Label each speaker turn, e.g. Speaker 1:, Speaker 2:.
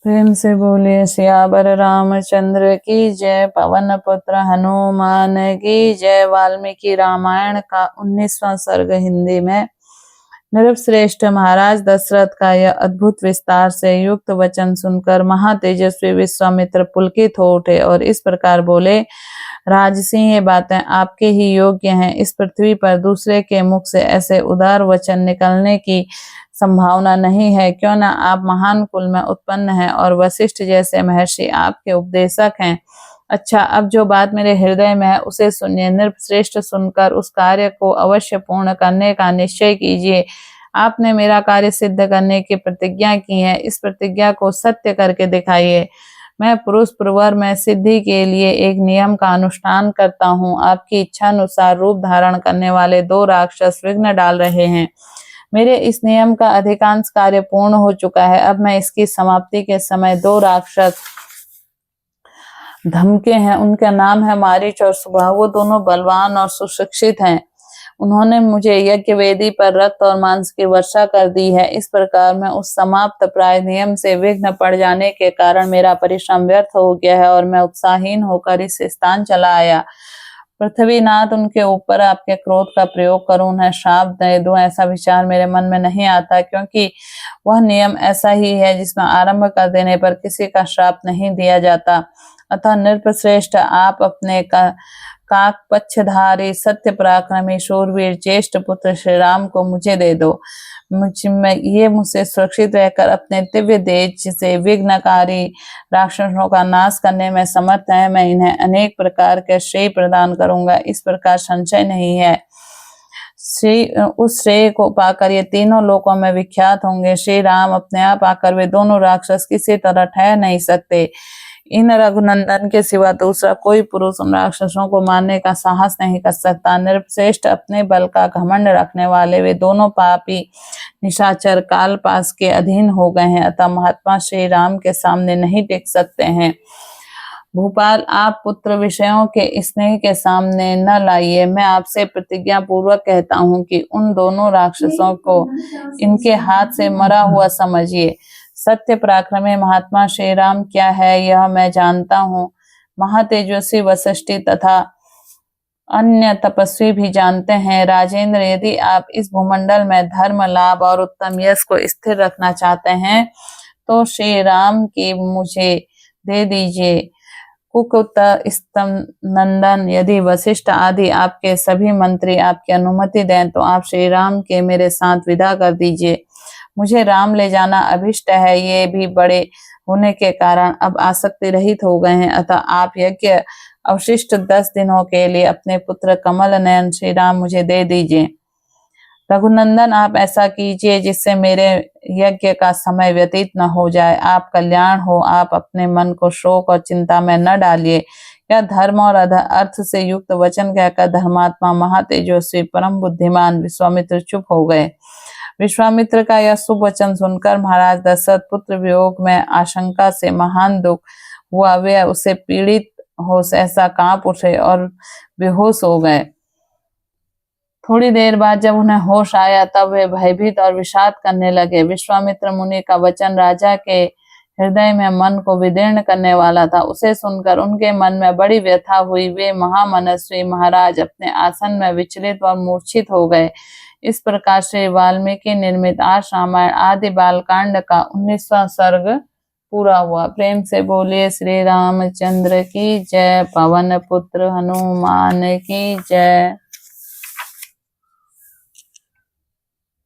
Speaker 1: प्रेम से बोलिए सियावर रामचंद्र की जय। पवन पुत्र हनुमान की जय। वाल्मीकि रामायण का 19वां सर्ग हिंदी में। नृपश्रेष्ठ महाराज दशरथ का यह अद्भुत विस्तार से युक्त वचन सुनकर महातेजस्वी विश्वामित्र पुलकित हो उठे और इस प्रकार बोले, राजसिंह, ये बातें आपके ही योग्य हैं। इस पृथ्वी पर दूसरे के मुख से ऐसे उदार वचन निकलने की संभावना नहीं है। क्यों न आप महान कुल में उत्पन्न हैं और वशिष्ठ जैसे महर्षि आपके उपदेशक हैं। अच्छा, अब जो बात मेरे हृदय में है उसे सुनिए। नृपश्रेष्ठ, सुनकर उस कार्य को अवश्य पूर्ण करने का निश्चय कीजिए। आपने मेरा कार्य सिद्ध करने की प्रतिज्ञा की है, इस प्रतिज्ञा को सत्य करके दिखाइए। मैं पुरुष प्रवर में सिद्धि के लिए एक नियम का अनुष्ठान करता हूँ। आपकी इच्छा अनुसार रूप धारण करने वाले 2 राक्षस विघ्न डाल रहे हैं। मेरे इस नियम का अधिकांश कार्य पूर्ण हो चुका है। अब मैं इसकी समाप्ति के समय 2 राक्षस धमके हैं। उनका नाम है मारीच और सुबाह। वो दोनों बलवान और सुशिक्षित हैं। उन्होंने मुझे यज्ञ वेदी पर रक्त और मांस की वर्षा कर दी है। इस प्रकार मैं उस समाप्त प्राय नियम से विघ्न पड़ जाने के कारण मेरा परिश्रम व्यर्थ हो गया है और मैं उत्साहहीन होकर इस स्थान चला आया। पृथ्वीनाथ, उनके ऊपर आपके क्रोध का प्रयोग करूं, उन्हें श्राप दे दूं, ऐसा विचार मेरे मन में नहीं आता, क्योंकि वह नियम ऐसा ही है जिसमें आरंभ कर देने पर किसी का श्राप नहीं दिया जाता। अतः नृपश्रेष्ठ, आप अपने काक पक्षधारी सत्य पराक्रमी शूरवीर ज्येष्ठ पुत्र श्री राम को मुझे दे दो। ये मुझसे सुरक्षित रहकर अपने दिव्य तेज से विघ्नकारी राक्षसों का नाश करने में समर्थ है। मैं इन्हें अनेक प्रकार के श्रेय प्रदान करूंगा, इस प्रकार संशय नहीं है। उस श्रेय को पाकर ये तीनों लोकों में विख्यात होंगे। श्री राम अपने आप आकर वे दोनों राक्षस किसी तरह ठहर नहीं सकते। इन रघुनंदन के सिवा दूसरा कोई पुरुष उन राक्षसों को मारने का साहस नहीं कर सकता। नृपश्रेष्ठ, अपने बल का घमंड रखने वाले वे दोनों पापी निशाचर कालपास के अधीन हो गए हैं, अतः महात्मा श्री राम के सामने नहीं टिक सकते हैं। भूपाल, आप पुत्र विषयों के स्नेह के सामने न लाइए। मैं आपसे प्रतिज्ञा पूर्वक कहता हूँ कि उन दोनों राक्षसों को इनके हाथ से मरा हुआ समझिए। सत्य पराक्रमी महात्मा श्री राम क्या है यह मैं जानता हूँ। महातेजस्वी वशिष्ठ तथा अन्य तपस्वी भी जानते हैं। राजेंद्र, यदि आप इस भूमंडल में धर्म, लाभ और उत्तम यश को स्थिर रखना चाहते हैं तो श्री राम की मुझे दे दीजिए। कुकुत, स्तम नंदन, यदि वशिष्ठ आदि आपके सभी मंत्री आपकी अनुमति दें तो आप श्री राम के मेरे साथ विदा कर दीजिए। मुझे राम ले जाना अभिष्ट है। ये भी बड़े होने के कारण अब आसक्ति रहित हो गए हैं, अतः आप यज्ञ अवशिष्ट 10 दिनों के लिए अपने पुत्र कमल नयन श्री राम मुझे दे दीजिए। रघुनंदन, आप ऐसा कीजिए जिससे मेरे यज्ञ का समय व्यतीत न हो जाए। आप कल्याण हो। आप अपने मन को शोक और चिंता में न डालिए। यह धर्म और अर्थ से युक्त वचन कहकर धर्मात्मा महातेजस्वी परम बुद्धिमान विश्वामित्र चुप हो गए। विश्वामित्र का यह शुभ वचन सुनकर महाराज दशरथ पुत्र वियोग में आशंका से महान दुख हुआ। वे उसे पीड़ित हो सहसा कांप उठे और बेहोश हो गए। थोड़ी देर बाद जब उन्हें होश आया तब वे भयभीत और विषाद करने लगे। विश्वामित्र मुनि का वचन राजा के हृदय में मन को विदीर्ण करने वाला था। उसे सुनकर उनके मन में बड़ी व्यथा हुई। वे महामनस्वी महाराज अपने आसन में विचलित और मूर्छित हो गए। इस प्रकार श्री वाल्मीकि निर्मित आर्ष रामायण आदि बालकांड का 19वां सर्ग पूरा हुआ। प्रेम से बोलिए श्री रामचंद्र की जय। पवन पुत्र हनुमान की जय।